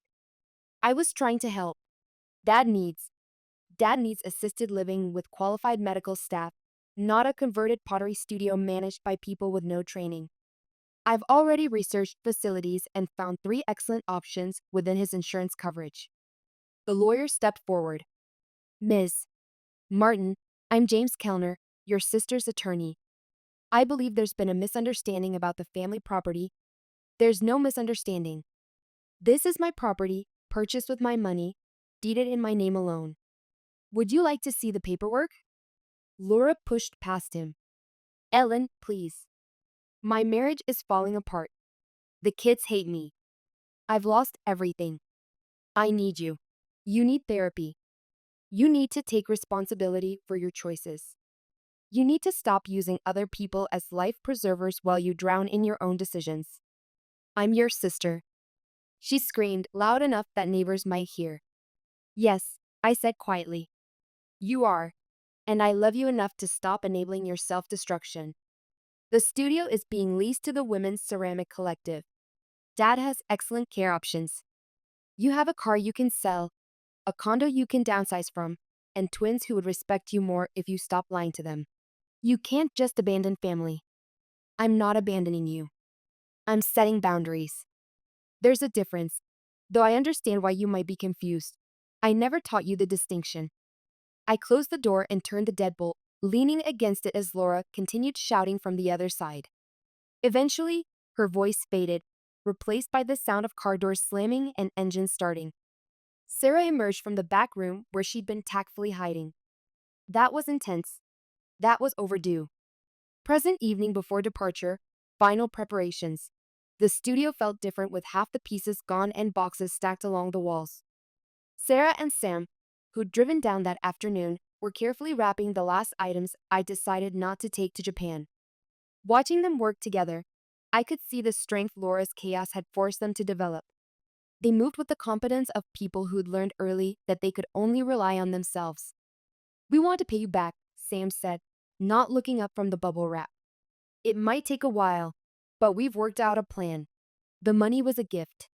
I was trying to help. Dad needs assisted living with qualified medical staff, not a converted pottery studio managed by people with no training. I've already researched facilities and found 3 excellent options within his insurance coverage. The lawyer stepped forward. Ms. Martin, I'm James Kellner, your sister's attorney. I believe there's been a misunderstanding about the family property. There's no misunderstanding. This is my property, purchased with my money, deeded in my name alone. Would you like to see the paperwork? Laura pushed past him. Ellen, please. My marriage is falling apart. The kids hate me. I've lost everything. I need you. You need therapy. You need to take responsibility for your choices. You need to stop using other people as life preservers while you drown in your own decisions. I'm your sister. She screamed loud enough that neighbors might hear. Yes, I said quietly. You are, and I love you enough to stop enabling your self-destruction. The studio is being leased to the Women's Ceramic Collective. Dad has excellent care options. You have a car you can sell, a condo you can downsize from, and twins who would respect you more if you stop lying to them. You can't just abandon family. I'm not abandoning you. I'm setting boundaries. There's a difference, though I understand why you might be confused. I never taught you the distinction. I closed the door and turned the deadbolt, leaning against it as Laura continued shouting from the other side. Eventually, her voice faded, replaced by the sound of car doors slamming and engines starting. Sarah emerged from the back room where she'd been tactfully hiding. That was intense. That was overdue. Present evening before departure, final preparations. The studio felt different with half the pieces gone and boxes stacked along the walls. Sarah and Sam, who'd driven down that afternoon, were carefully wrapping the last items I decided not to take to Japan. Watching them work together, I could see the strength Laura's chaos had forced them to develop. They moved with the confidence of people who'd learned early that they could only rely on themselves. "We want to pay you back," Sam said, not looking up from the bubble wrap. "It might take a while, but we've worked out a plan." The money was a gift.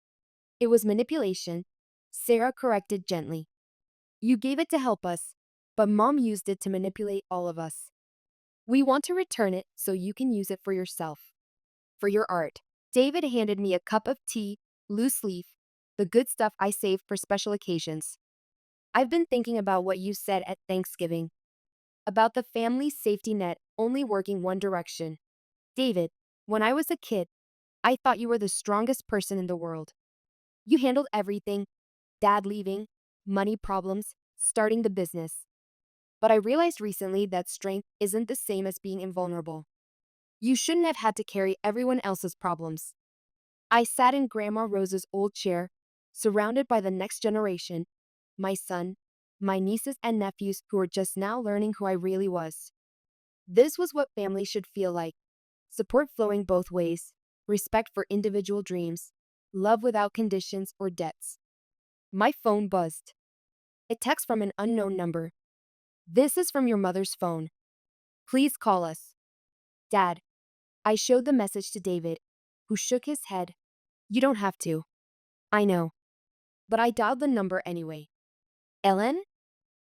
"It was manipulation," Sarah corrected gently. "You gave it to help us, but Mom used it to manipulate all of us. We want to return it so you can use it for yourself. For your art." David handed me a cup of tea, loose leaf, the good stuff I saved for special occasions. "I've been thinking about what you said at Thanksgiving, about the family safety net only working one direction. David, when I was a kid, I thought you were the strongest person in the world. You handled everything, dad leaving, money problems, starting the business. But I realized recently that strength isn't the same as being invulnerable. You shouldn't have had to carry everyone else's problems." I sat in Grandma Rose's old chair, surrounded by the next generation, my son, my nieces and nephews who were just now learning who I really was. This was what family should feel like: support flowing both ways, respect for individual dreams, love without conditions or debts. My phone buzzed. A text from an unknown number. "This is from your mother's phone. Please call us." "Dad." I showed the message to David, who shook his head. "You don't have to." "I know." But I dialed the number anyway. "Ellen?"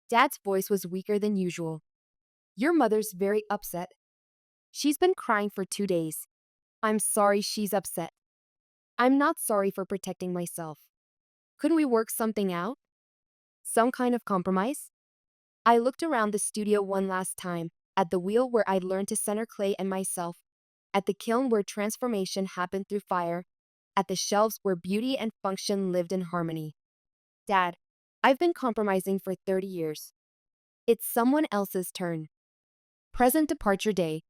Dad's voice was weaker than usual. "Your mother's very upset. She's been crying for 2 days. I'm sorry she's upset. I'm not sorry for protecting myself. Couldn't we work something out? Some kind of compromise?" I looked around the studio one last time, at the wheel where I'd learned to center clay and myself, at the kiln where transformation happened through fire, at the shelves where beauty and function lived in harmony. "Dad, I've been compromising for 30 years. It's someone else's turn." Present departure day.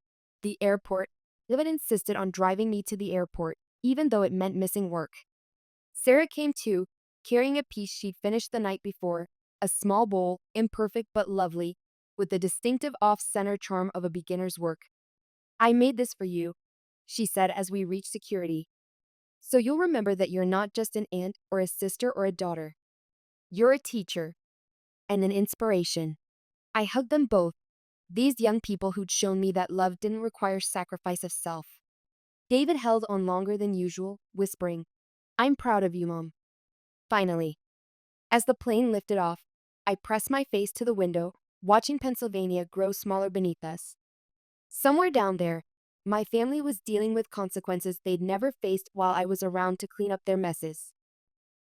The airport. David insisted on driving me to the airport, even though it meant missing work. Sarah came too, carrying a piece she'd finished the night before, a small bowl, imperfect but lovely, with the distinctive off-center charm of a beginner's work. "I made this for you," she said as we reached security. "So you'll remember that you're not just an aunt or a sister or a daughter. You're a teacher and an inspiration." I hugged them both, these young people who'd shown me that love didn't require sacrifice of self. David held on longer than usual, whispering, "I'm proud of you, Mom." Finally, as the plane lifted off, I pressed my face to the window, watching Pennsylvania grow smaller beneath us. Somewhere down there, my family was dealing with consequences they'd never faced while I was around to clean up their messes.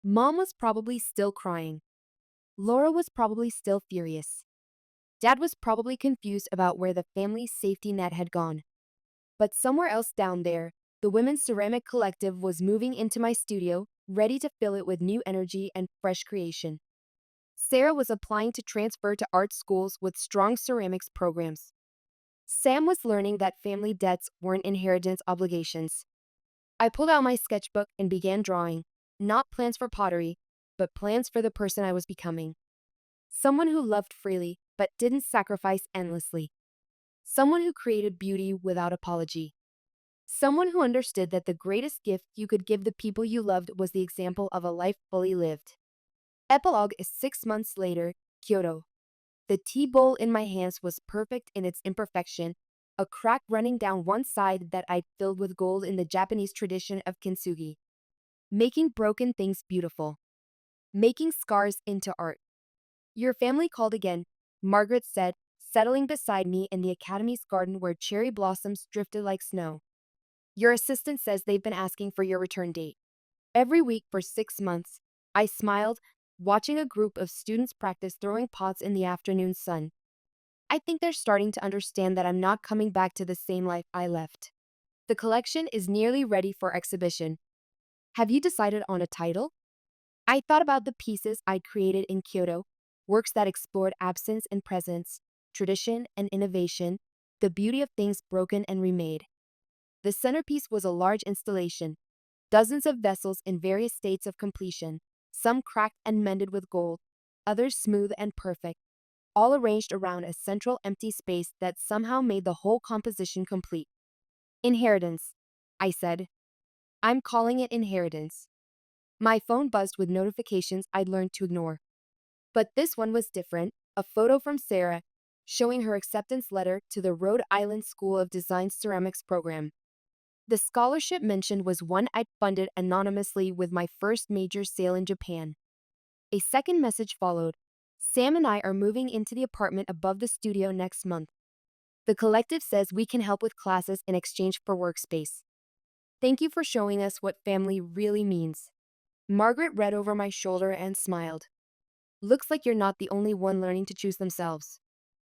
Mom was probably still crying. Laura was probably still furious. Dad was probably confused about where the family safety net had gone. But somewhere else down there, the Women's Ceramic Collective was moving into my studio, ready to fill it with new energy and fresh creation. Sarah was applying to transfer to art schools with strong ceramics programs. Sam was learning that family debts weren't inheritance obligations. I pulled out my sketchbook and began drawing, not plans for pottery, but plans for the person I was becoming. Someone who loved freely, but didn't sacrifice endlessly. Someone who created beauty without apology. Someone who understood that the greatest gift you could give the people you loved was the example of a life fully lived. Epilogue is 6 months later, Kyoto. The tea bowl in my hands was perfect in its imperfection, a crack running down one side that I'd filled with gold in the Japanese tradition of kintsugi. Making broken things beautiful. Making scars into art. "Your family called again," Margaret said, settling beside me in the Academy's garden where cherry blossoms drifted like snow. "Your assistant says they've been asking for your return date." Every week for 6 months, I smiled, watching a group of students practice throwing pots in the afternoon sun. I think they're starting to understand that I'm not coming back to the same life I left. The collection is nearly ready for exhibition. Have you decided on a title? I thought about the pieces I'd created in Kyoto, works that explored absence and presence, tradition and innovation, the beauty of things broken and remade. The centerpiece was a large installation, dozens of vessels in various states of completion, some cracked and mended with gold, others smooth and perfect, all arranged around a central empty space that somehow made the whole composition complete. Inheritance, I said. I'm calling it inheritance. My phone buzzed with notifications I'd learned to ignore. But this one was different, a photo from Sarah, showing her acceptance letter to the Rhode Island School of Design's ceramics program. The scholarship mentioned was one I'd funded anonymously with my first major sale in Japan. A second message followed. Sam and I are moving into the apartment above the studio next month. The collective says we can help with classes in exchange for workspace. Thank you for showing us what family really means. Margaret read over my shoulder and smiled. Looks like you're not the only one learning to choose themselves.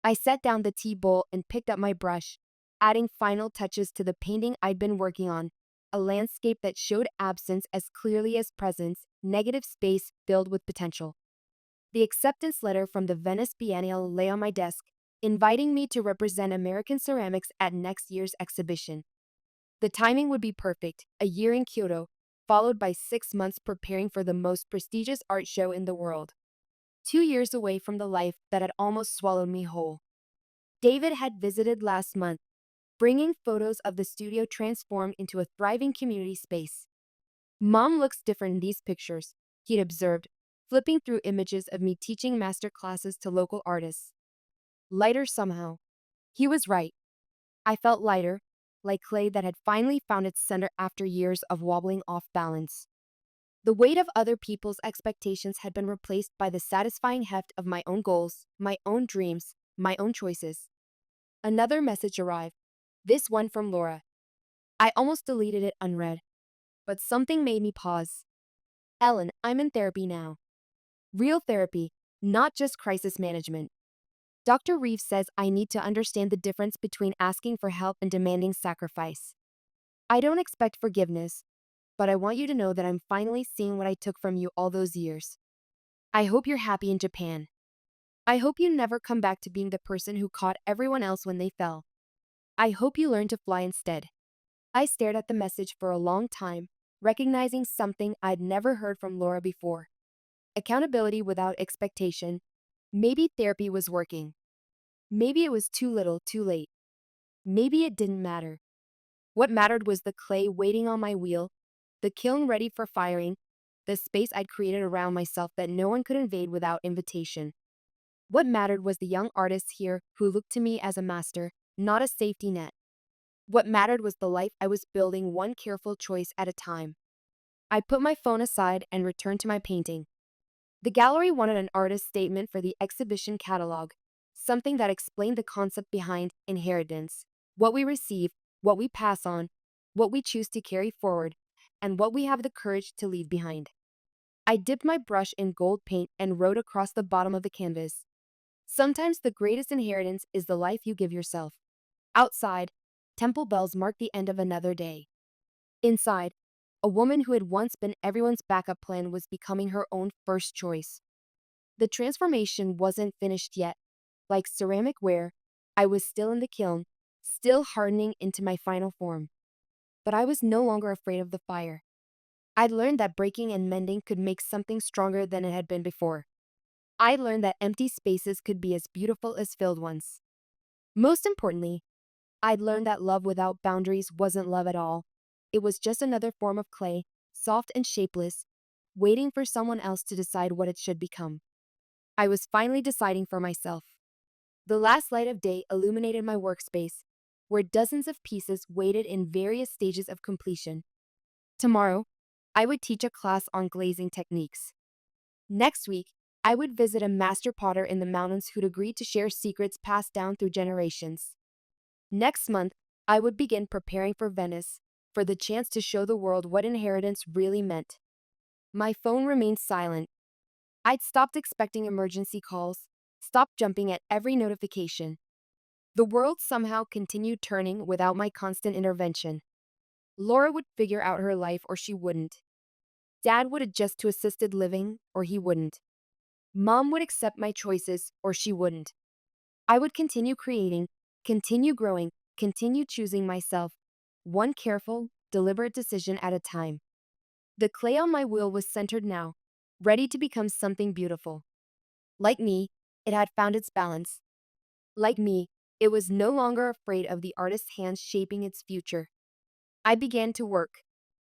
I set down the tea bowl and picked up my brush, adding final touches to the painting I'd been working on, a landscape that showed absence as clearly as presence, negative space filled with potential. The acceptance letter from the Venice Biennial lay on my desk, inviting me to represent American ceramics at next year's exhibition. The timing would be perfect, a year in Kyoto, followed by 6 months preparing for the most prestigious art show in the world. 2 years away from the life that had almost swallowed me whole. David had visited last month, bringing photos of the studio transformed into a thriving community space. Mom looks different in these pictures, he'd observed, flipping through images of me teaching master classes to local artists. Lighter somehow. He was right. I felt lighter, like clay that had finally found its center after years of wobbling off balance. The weight of other people's expectations had been replaced by the satisfying heft of my own goals, my own dreams, my own choices. Another message arrived, this one from Laura. I almost deleted it unread, but something made me pause. Ellen, I'm in therapy now. Real therapy, not just crisis management. Dr. Reeves says I need to understand the difference between asking for help and demanding sacrifice. I don't expect forgiveness, but I want you to know that I'm finally seeing what I took from you all those years. I hope you're happy in Japan. I hope you never come back to being the person who caught everyone else when they fell. I hope you learn to fly instead. I stared at the message for a long time, recognizing something I'd never heard from Laura before. Accountability without expectation. Maybe therapy was working. Maybe it was too little, too late. Maybe it didn't matter. What mattered was the clay waiting on my wheel, the kiln ready for firing, the space I'd created around myself that no one could invade without invitation. What mattered was the young artists here who looked to me as a master, not a safety net. What mattered was the life I was building one careful choice at a time. I put my phone aside and returned to my painting. The gallery wanted an artist's statement for the exhibition catalog, something that explained the concept behind inheritance, what we receive, what we pass on, what we choose to carry forward, and what we have the courage to leave behind. I dipped my brush in gold paint and wrote across the bottom of the canvas. Sometimes the greatest inheritance is the life you give yourself. Outside, temple bells marked the end of another day. Inside, a woman who had once been everyone's backup plan was becoming her own first choice. The transformation wasn't finished yet. Like ceramic ware, I was still in the kiln, still hardening into my final form. But I was no longer afraid of the fire. I'd learned that breaking and mending could make something stronger than it had been before. I'd learned that empty spaces could be as beautiful as filled ones. Most importantly, I'd learned that love without boundaries wasn't love at all. It was just another form of clay, soft and shapeless, waiting for someone else to decide what it should become. I was finally deciding for myself. The last light of day illuminated my workspace, where dozens of pieces waited in various stages of completion. Tomorrow, I would teach a class on glazing techniques. Next week, I would visit a master potter in the mountains who'd agreed to share secrets passed down through generations. Next month, I would begin preparing for Venice, for the chance to show the world what inheritance really meant. My phone remained silent. I'd stopped expecting emergency calls, stopped jumping at every notification. The world somehow continued turning without my constant intervention. Laura would figure out her life or she wouldn't. Dad would adjust to assisted living or he wouldn't. Mom would accept my choices or she wouldn't. I would continue creating, continue growing, continue choosing myself, one careful, deliberate decision at a time. The clay on my wheel was centered now, ready to become something beautiful. Like me, it had found its balance. Like me, it was no longer afraid of the artist's hands shaping its future. I began to work.